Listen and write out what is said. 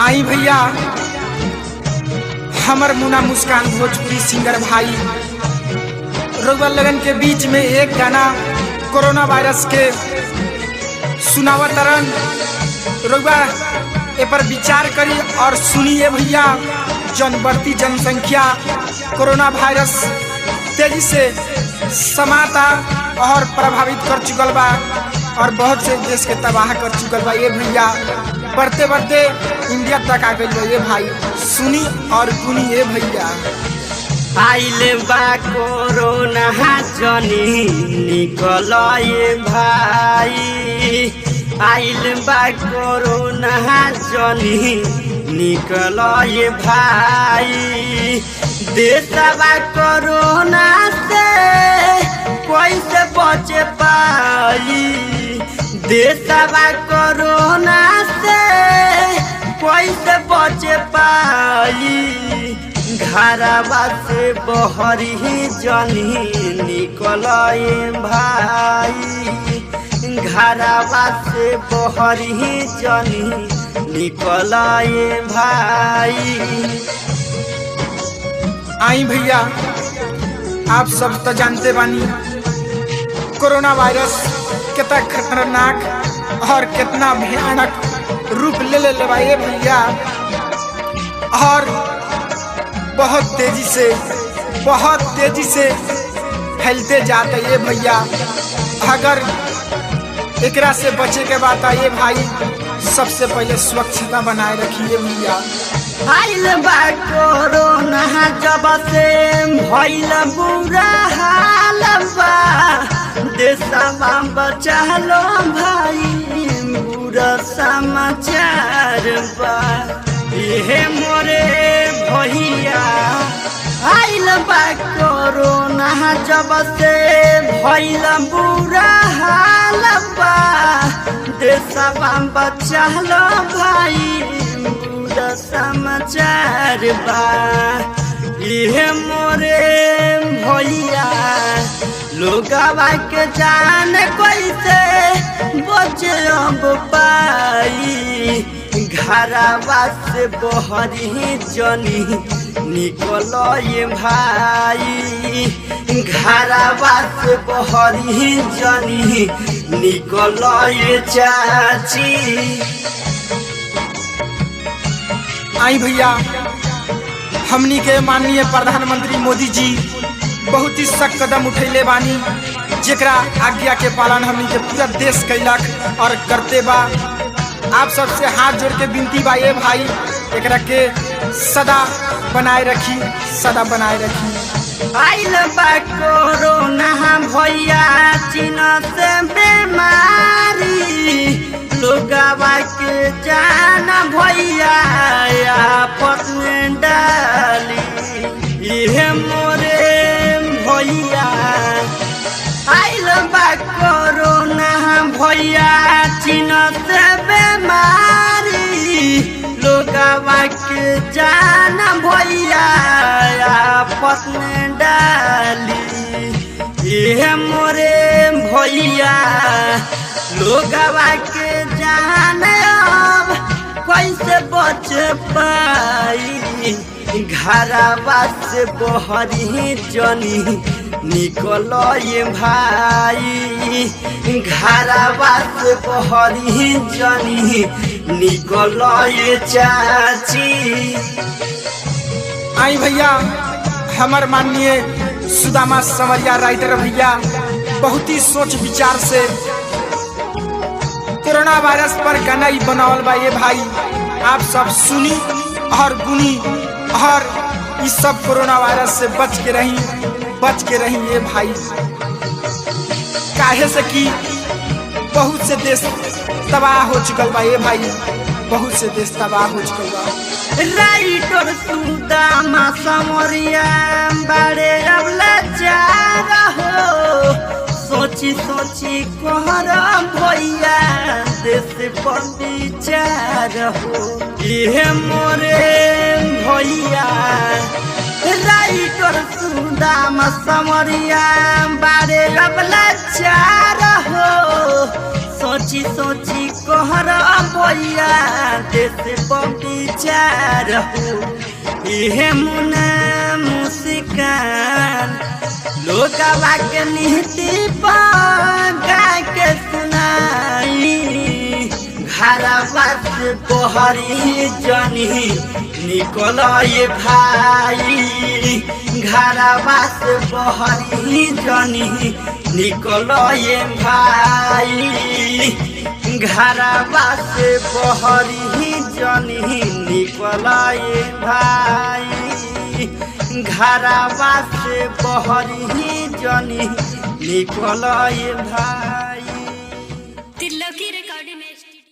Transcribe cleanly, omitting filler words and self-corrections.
आई भैया हमर मुना मुस्कान भोजपुरी सिंगर भाई रउआ लगन के बीच में एक गाना कोरोना वायरस के सुनावा तरन। रउआ ए पर विचार करी और सुनिए भैया। जन बढ़ती जनसंख्या कोरोना वायरस तेजी से समाता और प्रभावित कर चुकल बा और बहुत से देश के तबाह कर चुकल बा। ये भैया बढ़ते बढ़ते इंडिया तक आ गई बा। ये भाई सुनी और गुनी। ये भैया आइले बा कोरोना जनी निकल ये भाई, आइले बा कोरोना जनी निकल ये भाई। देशवा कोरोना से कैसे बचे पाई, देशवा कोरोना से कैसे बचे पाई। घरवा से बहरी जनी निकल भाई, घरवा से बहरी जनी निकल भाई। आई भैया आप सब तो जानते बानी कोरोना वायरस कितना खतरनाक और कितना भयानक रूप ले बा। ये भैया और बहुत तेजी से फैलते जाते। ये भैया अगर एकरा से बचे के बात है भाई सबसे पहले स्वच्छता बनाए रखिए भैया। आइल बा कोरोना जब से भइल बुरा हाल बा, देशवा बचालो भाई बुरा समाचार बा। ये मोरे भैया आइल बा कोरोना जब से भइल बुरा हाल बा, देशवा बचालो भाई बुरा समाचार बा। ये मोरे भैया लोगवा के जान कैसे बचे अब पाई। घरवा से बहरी जनी निकल ये भाई, घरवा से बहरी जनी निकल ये चाची। आई भैया हमनी के माननीय प्रधानमंत्री मोदी जी बहुत ही सख्त कदम उठैले बानी, जेकरा आज्ञा के पालन हमनी के पूरा देश कैलक और करते बा। आप सबसे हाथ जोड़ के विनती बा ये भाई एकरा के सदा बनाए रखी, सदा बनाए रखी। आइल बा कोरोना भैया चीन से बीमारी, लोगवा के जान भैया आपस में डाली। ये मोरे भैया आइल बा कोरोना भैया चीन से बीमारी, लोगवा के जान भैया आपस में डाली। ये मोरे भैया लोगवा के जान अब कैसे बच पाई। घरवा से बहरी जनी निकल ये भाई, घरवा से बहरी जनी निकल ये चाची। आई भैया हमार माननीय सुदामा संवरिया राइटर भैया बहुत ही सोच विचार से कोरोना वायरस पर गाना ही बनावल बा। ये भाई आप सब सुनी और गुनी और इस सब कोरोना वायरस से बच के रही ये भाई। काहे से कि बहुत से देश तबाह हो चुकल बा। ये भाई बहुत से देश तबाह हो चुकल बा। राइटर सुदामा संवरिया बड़े अब लाचार हो, सोची सोची कोहर भैया देश पर विचार हो। ये मोरे भैया राइटर सुदामा संवरिया बड़े अब लाचार हो, सोची सोची कोहर भैया देश बगीचार हो इहे मुना मुस्कान लोगवा के नीति गा के सुनाई घरवा से बहरी जनी निकल ये भाई घरवा से बहरी जनी निकल ये भाई घरवा से बहरी जनी निकल ये भाई घरवा से बहरी जनी निकल ये भाई।